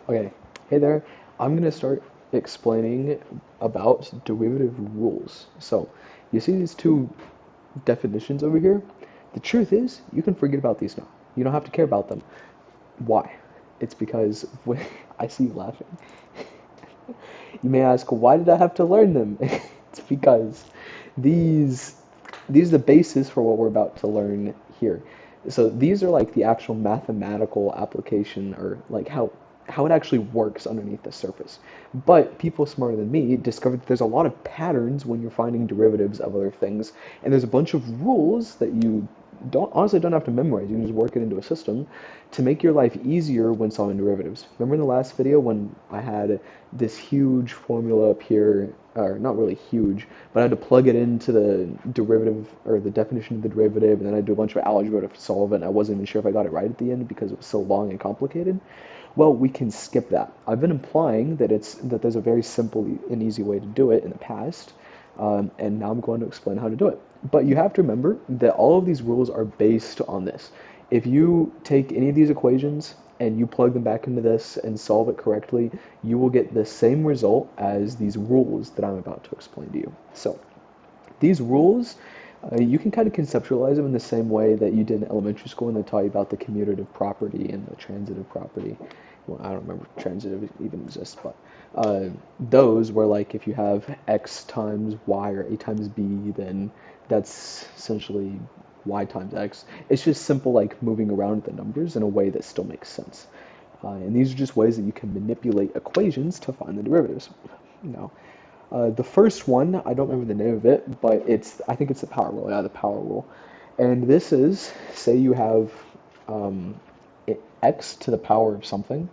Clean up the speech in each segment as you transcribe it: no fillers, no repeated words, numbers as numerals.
Okay, hey there. I'm going to start explaining about derivative rules. So, you see these two definitions over here? The truth is, you can forget about these now. You don't have to care about them. Why? It's because when I see you laughing. You may ask, why did I have to learn them? It's because these these are the basis for what we're about to learn here. So these are like the actual mathematical application or like how it actually works underneath the surface. But people smarter than me discovered that there's a lot of patterns when you're finding derivatives of other things, and there's a bunch of rules that you don't have to memorize. You can just work it into a system to make your life easier when solving derivatives. Remember in the last video when I had this huge formula up here, or not really huge, but I had to plug it into the derivative or the definition of the derivative, and then I do a bunch of algebra to solve it, and I wasn't even sure if I got it right at the end because it was so long and complicated. Well, we can skip that. I've been implying that there's a very simple and easy way to do it in the past, and now I'm going to explain how to do it. But you have to remember that all of these rules are based on this. If you take any of these equations and you plug them back into this and solve it correctly, you will get the same result as these rules that I'm about to explain to you. So, these rules, you can kind of conceptualize them in the same way that you did in elementary school when they taught you about the commutative property and the transitive property. Well, I don't remember if transitive even exists, but those were like if you have x times y or a times b, then that's essentially y times x. It's just simple like moving around the numbers in a way that still makes sense. And these are just ways that you can manipulate equations to find the derivatives. Now, the first one, I don't remember the name of it, but I think it's the power rule. Yeah, the power rule. And this is, say you have x to the power of something.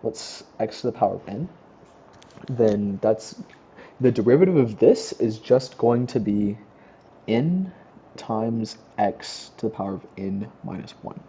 Let's x to the power of n. Then the derivative of this is just going to be n times x to the power of n minus 1.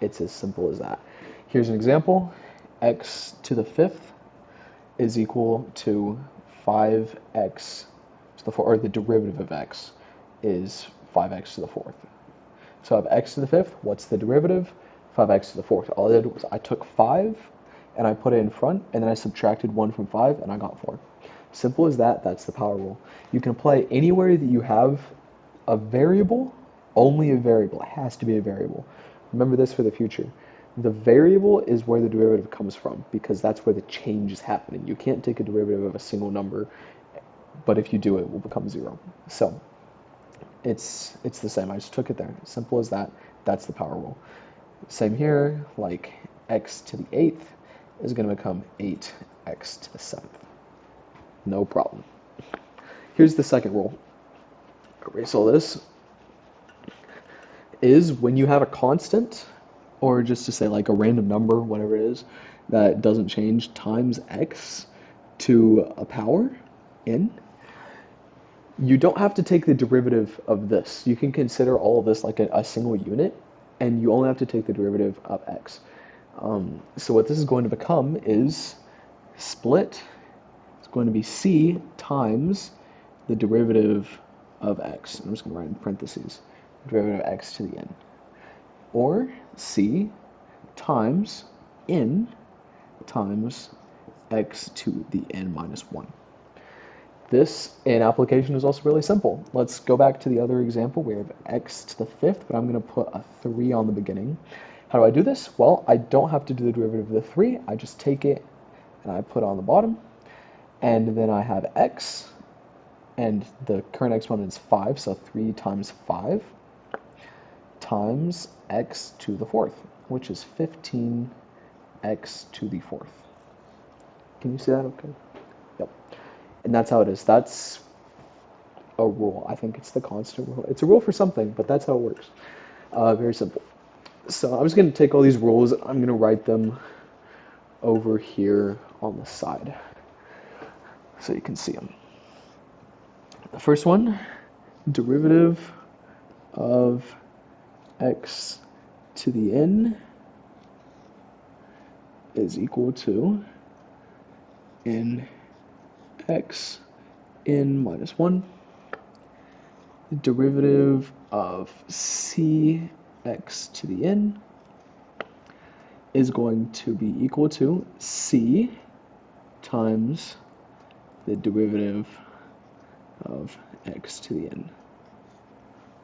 It's as simple as that. Here's an example. X to the fifth is equal to 5x to the fourth, or the derivative of x is 5x to the fourth. So I have x to the fifth. What's the derivative? 5x to the fourth. All I did was I took 5 and I put it in front, and then I subtracted 1 from 5, and I got 4. Simple as that. That's the power rule. You can apply it anywhere that you have a variable, only a variable. It has to be a variable. Remember this for the future. The variable is where the derivative comes from because that's where the change is happening. You can't take a derivative of a single number, but if you do, it will become 0. So it's the same. I just took it there. Simple as that. That's the power rule. Same here, like x to the 8th is going to become 8x to the 7th. No problem. Here's the second rule. Erase all this. Is when you have a constant, or just to say like a random number, whatever it is, that doesn't change, times x to a power, n, you don't have to take the derivative of this. You can consider all of this like a single unit, and you only have to take the derivative of x. So what this is going to become is split. It's going to be c times the derivative of x. I'm just going to write in parentheses, derivative of x to the n. Or c times n times x to the n minus 1. This in application is also really simple. Let's go back to the other example. We have x to the fifth, but I'm going to put a 3 on the beginning. How do I do this? Well, I don't have to do the derivative of the 3. I just take it and I put it on the bottom. And then I have x, and the current exponent is 5, so 3 times 5 times x to the fourth, which is 15x to the fourth. Can you see that okay? Yep. And that's how it is. That's a rule. I think it's the constant rule. It's a rule for something, but that's how it works. Very simple. So I'm just going to take all these rules. I'm going to write them over here on the side so you can see them. The first one, derivative of x to the n is equal to x n minus 1. The derivative of c x to the n is going to be equal to c times the derivative of x to the n.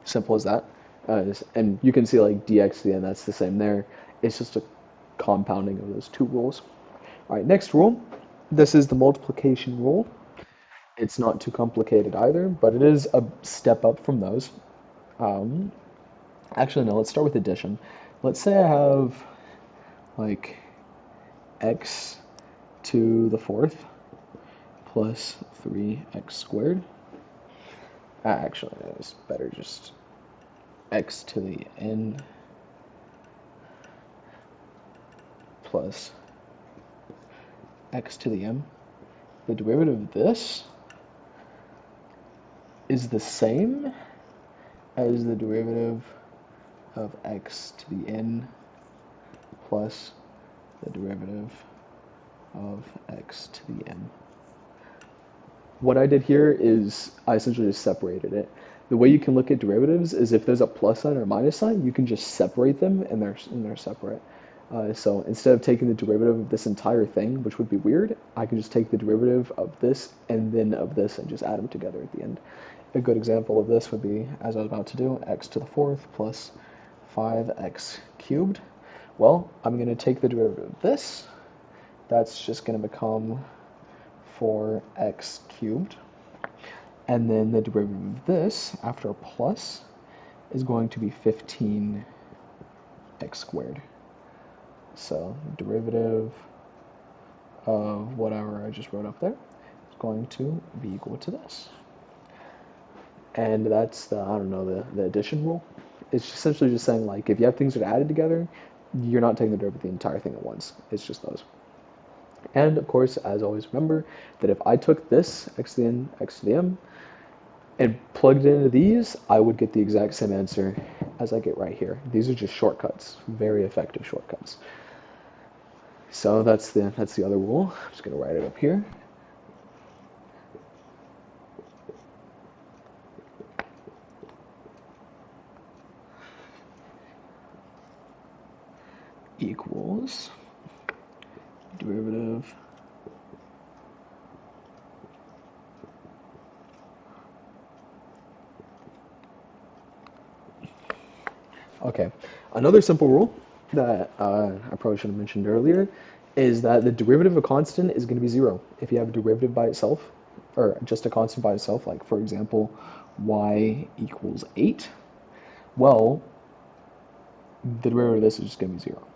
Simple as that. And you can see like dx to the n, that's the same there. It's just a compounding of those two rules. All right, next rule. This is the multiplication rule. It's not too complicated either, but it is a step up from those. Um, Actually, no, let's start with addition. Let's say I have like x to the fourth plus 3x squared. Actually, it's better just x to the n plus x to the m. The derivative of this is the same as the derivative of x to the n plus the derivative of x to the n. What I did here is I essentially just separated it. The way you can look at derivatives is if there's a plus sign or a minus sign, you can just separate them and they're separate. So instead of taking the derivative of this entire thing, which would be weird, I can just take the derivative of this and then of this and just add them together at the end. A good example of this would be, as I was about to do, x to the fourth plus 5x cubed. Well, I'm going to take the derivative of this. That's just going to become 4x cubed. And then the derivative of this, after a plus, is going to be 15x squared. So derivative of whatever I just wrote up there is going to be equal to this. And that's the, I don't know, the addition rule. It's essentially just saying, like, if you have things that are added together, you're not taking the derivative of the entire thing at once. It's just those. And of course, as always, remember that if I took this, x to the n, x to the m, and plugged it into these, I would get the exact same answer as I get right here. These are just shortcuts, very effective shortcuts. So that's the other rule. I'm just going to write it up here. Equals derivative Okay, another simple rule that I probably should have mentioned earlier is that the derivative of a constant is going to be zero. If you have a derivative by itself, or just a constant by itself, like for example, y equals 8, well, the derivative of this is just going to be zero.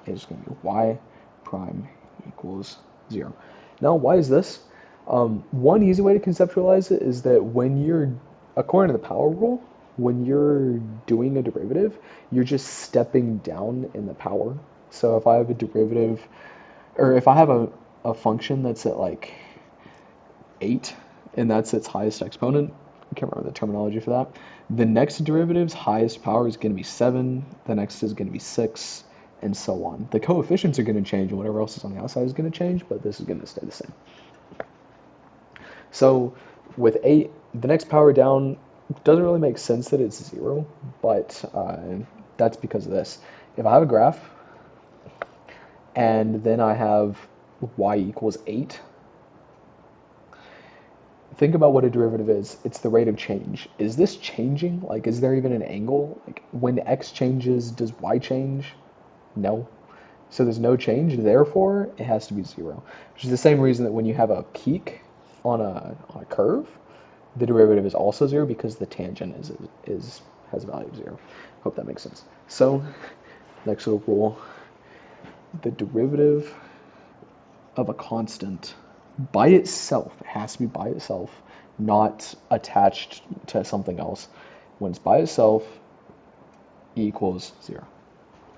It's just going to be y prime equals 0. Now, why is this? One easy way to conceptualize it is that when you're, according to the power rule, when you're doing a derivative, you're just stepping down in the power. So if I have a derivative, or if I have a function that's at like 8, and that's its highest exponent, I can't remember the terminology for that, the next derivative's highest power is going to be 7, the next is going to be 6, and so on. The coefficients are going to change, and whatever else is on the outside is going to change, but this is going to stay the same. So with 8, the next power down doesn't really make sense that it's 0, but that's because of this. If I have a graph, and then I have y equals 8, think about what a derivative is. It's the rate of change. Is this changing? Like, is there even an angle? Like, when x changes, does y change? No. So there's no change, therefore it has to be 0. Which is the same reason that when you have a peak on a curve, the derivative is also 0 because the tangent has a value of 0. Hope that makes sense. So, next little rule, the derivative of a constant by itself, it has to be by itself, not attached to something else. When it's by itself, e equals 0.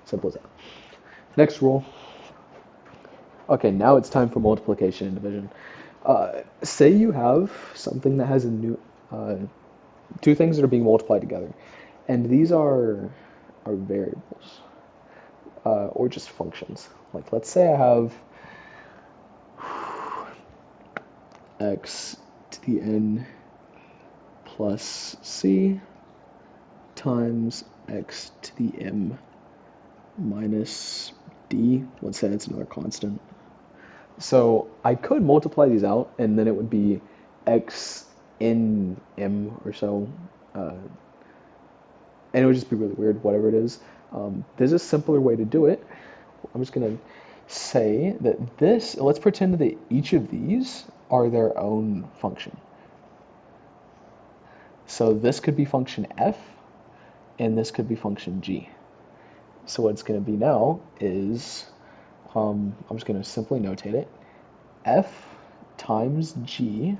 Simple as that. Next rule. Okay, now it's time for multiplication and division. Say you have something that has a new two things that are being multiplied together, and these are variables or just functions. Like let's say I have x to the n plus c times x to the m minus d, let's say it's another constant. So I could multiply these out, and then it would be x in m or so, and it would just be really weird, whatever it is. There's a simpler way to do it. I'm just going to say that this, let's pretend that each of these are their own function. So this could be function f, and this could be function g. So what it's going to be now is, I'm just going to simply notate it, f times g,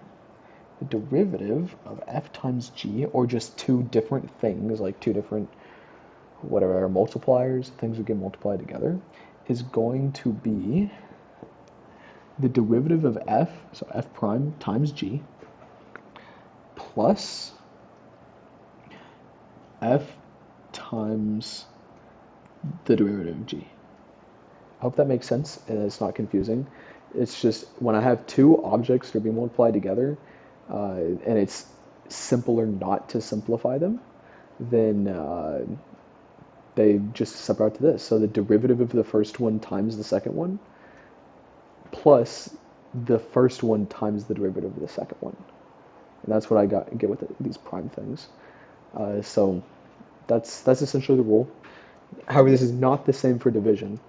the derivative of f times g, or just two different things, like two different whatever multipliers, things that get multiplied together, is going to be the derivative of f, so f prime times g, plus f times the derivative of g. I hope that makes sense and it's not confusing. It's just when I have two objects that are being multiplied together, and it's simpler not to simplify them, then they just separate to this. So the derivative of the first one times the second one, plus the first one times the derivative of the second one. And that's what I get with these prime things. So that's essentially the rule. However, this is not the same for division.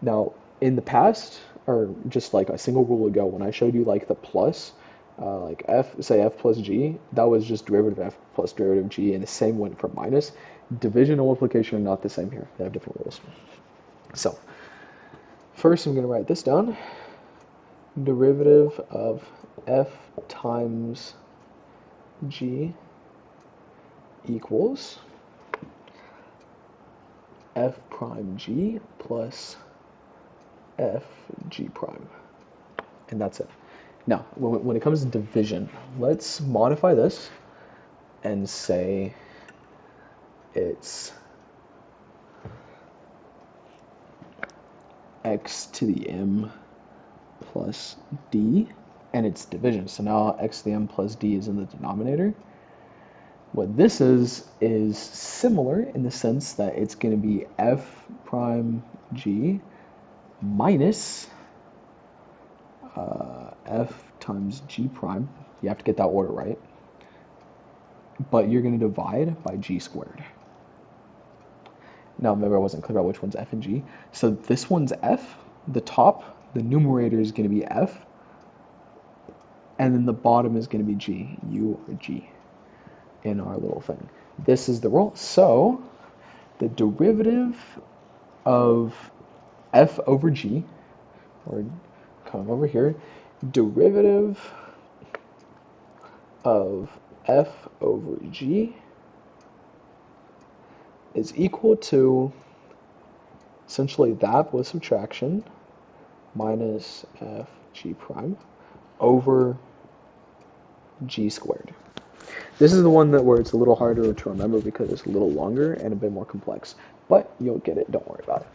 Now, in the past, or just like a single rule ago, when I showed you like the plus, like say f plus g, that was just derivative f plus derivative g, and the same went for minus. Division and multiplication are not the same here. They have different rules. So, first I'm going to write this down. Derivative of f times g equals f prime g plus f g prime. And that's it. Now, when it comes to division, let's modify this and say it's x to the m plus d, and it's division. So now x to the m plus d is in the denominator. What this is similar in the sense that it's going to be f prime g minus f times g prime. You have to get that order right. But you're going to divide by g squared. Now, remember I wasn't clear about which one's f and g. So this one's f. The top, the numerator is going to be f. And then the bottom is going to be g, u or g in our little thing. This is the rule. So the derivative of f over g, or come over here, derivative of f over g is equal to essentially that with subtraction minus f g prime over g squared. This is the one where it's a little harder to remember because it's a little longer and a bit more complex, but you'll get it, don't worry about it.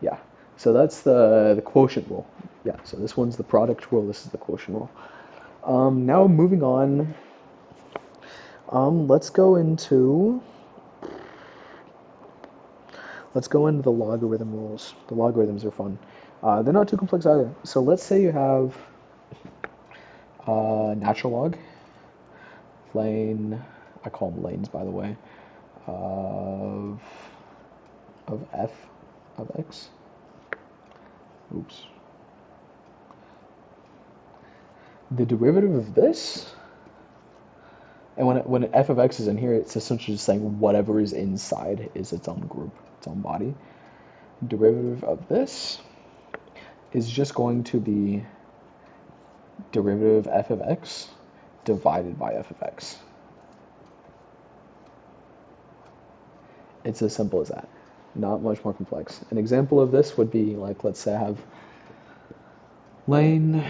Yeah, so that's the quotient rule. Yeah, so this one's the product rule, this is the quotient rule. Now moving on, let's go into the logarithm rules. The logarithms are fun. They're not too complex either. So let's say you have natural log, lane, I call them lanes by the way, of f of x. Oops. The derivative of this, and when f of x is in here, it's essentially just saying whatever is inside is its own group, its own body. Derivative of this is just going to be derivative of f of x divided by f of x. It's as simple as that. Not much more complex. An example of this would be like, let's say I have lane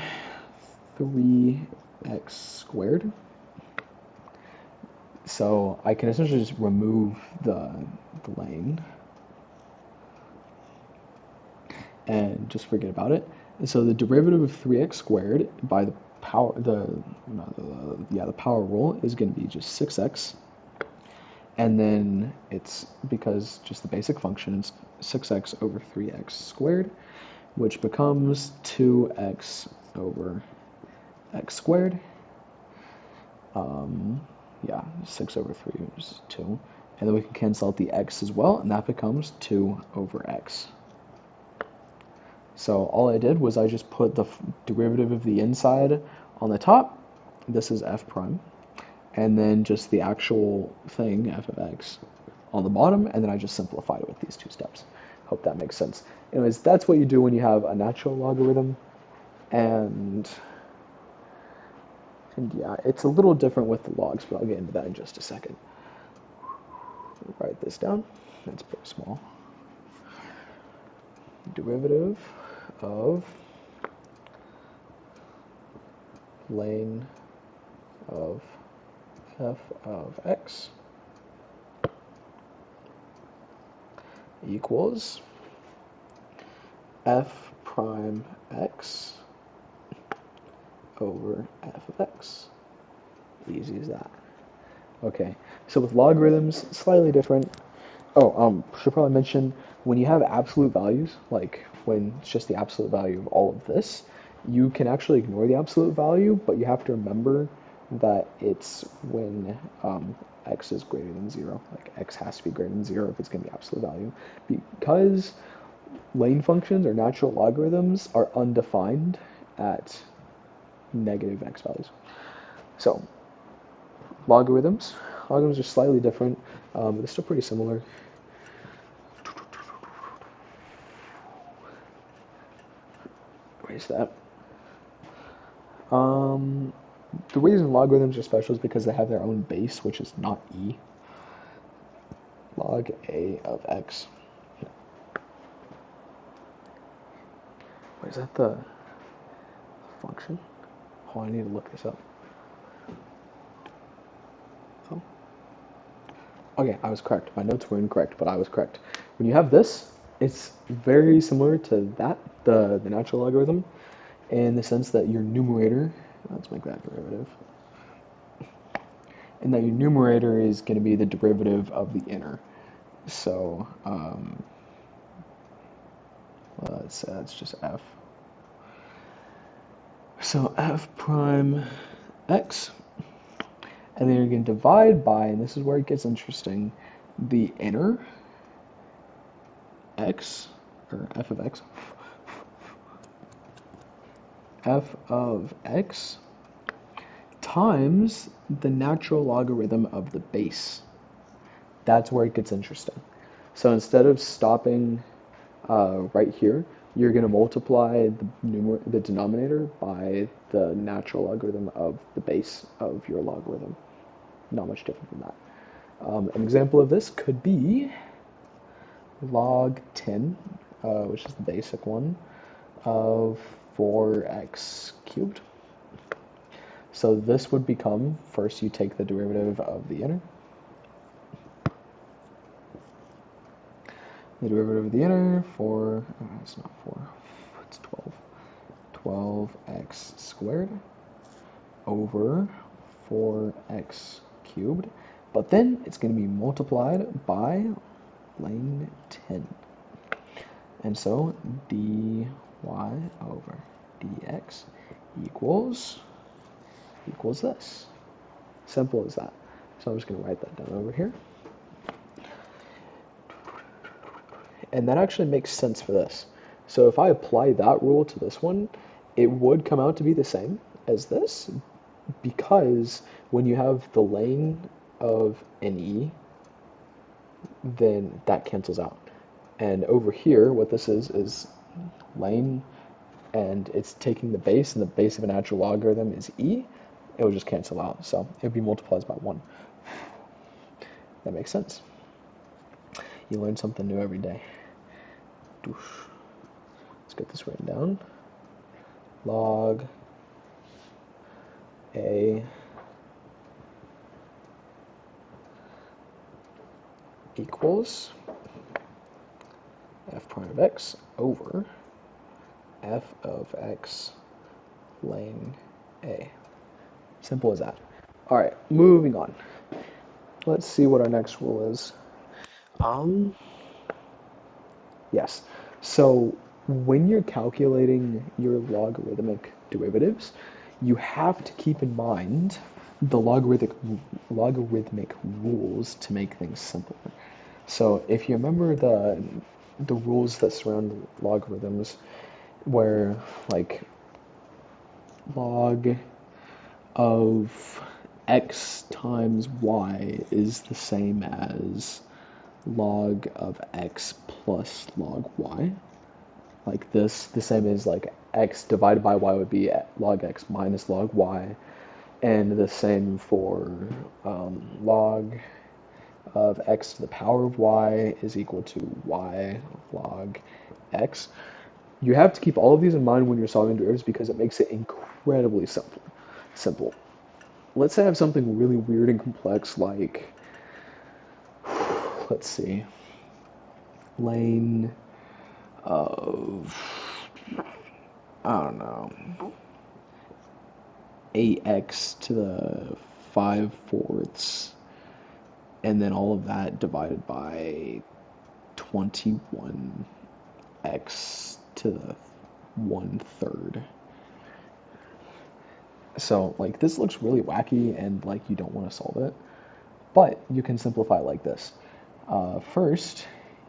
3x squared. So I can essentially just remove the lane and just forget about it. And so the derivative of 3x squared by the the power rule is going to be just 6x, and then it's because just the basic function is 6x over 3x squared, which becomes 2x over x squared. Yeah, 6 over 3 is 2. And then we can cancel out the x as well, and that becomes 2 over x. So all I did was I just put the derivative of the inside on the top. This is f prime. And then just the actual thing, f of x, on the bottom, and then I just simplified it with these two steps. Hope that makes sense. Anyways, that's what you do when you have a natural logarithm. And yeah, it's a little different with the logs, but I'll get into that in just a second. Write this down. That's pretty small. Derivative of lane of f of x equals f prime x over f of x. Easy as that. Okay, so with logarithms, slightly different. Oh, should probably mention, when you have absolute values, like when it's just the absolute value of all of this, you can actually ignore the absolute value, but you have to remember that it's when x is greater than 0. Like x has to be greater than 0 if it's going to be absolute value. Because lane functions or natural logarithms are undefined at negative x values. So logarithms are slightly different, but they're still pretty similar. Erase that. The reason logarithms are special is because they have their own base, which is not e. Log a of x. Wait, is that the function? Oh, I need to look this up. Oh. Okay, I was correct. My notes were incorrect, but I was correct. When you have this, it's very similar to that, the natural logarithm, in the sense that your numerator, let's make that derivative, and that your numerator is going to be the derivative of the inner. So, let's say that's just f. So f prime x, and then you're going to divide by, and this is where it gets interesting, the inner x, or f of x, times the natural logarithm of the base. That's where it gets interesting. So instead of stopping right here, you're going to multiply the denominator by the natural logarithm of the base of your logarithm. Not much different from that. An example of this could be log 10, which is the basic one, of 4x cubed. So this would become, first you take the derivative of the inner. The derivative of the inner, it's not 4, it's 12. 12x squared over 4x cubed. But then it's going to be multiplied by lane 10. And so dy over dx equals this. Simple as that. So I'm just going to write that down over here. And that actually makes sense for this. So if I apply that rule to this one, it would come out to be the same as this, because when you have the lane of an e, then that cancels out. And over here, what this is lane, and it's taking the base, and the base of a natural logarithm is e. It will just cancel out, so it would be multiplied by 1. That makes sense. You learn something new every day. Let's get this written down. Log a equals f prime of x over f of x lane a. Simple as that. All right, moving on. Let's see what our next rule is. Yes. So when you're calculating your logarithmic derivatives, you have to keep in mind the logarithmic rules to make things simpler. So if you remember the rules that surround logarithms, where like log of x times y is the same as log of x plus log y. Like this, the same as like x divided by y would be log x minus log y, and the same for log of x to the power of y is equal to y log x. You have to keep all of these in mind when you're solving derivatives because it makes it incredibly simple. Let's say I have something really weird and complex like, let's see, lane of, I don't know, 8x to the 5/4, and then all of that divided by 21x to the 1/3. So like this looks really wacky and like you don't want to solve it, but you can simplify it like this. First,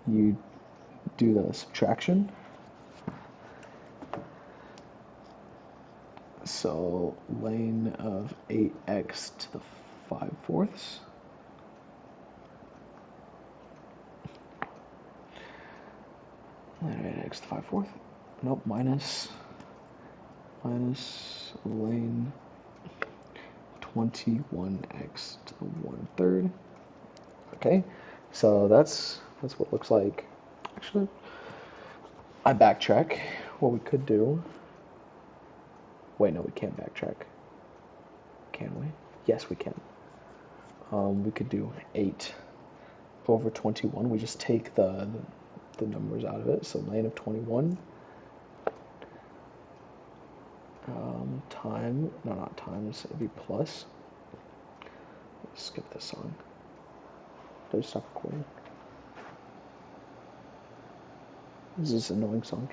you do the subtraction. So lane of 8x to the 5/4. Alright, x to the 5/4. Nope, minus lane 21x to the 1/3. Okay, so that's what it looks like. Actually, I backtrack. What we could do. Wait, no, we can't backtrack. Can we? Yes, we can. We could do 8 over 21. We just take the numbers out of it. So lane of 21 not times, it'd be plus. Let's skip this song. Did I stop recording? This is an annoying song.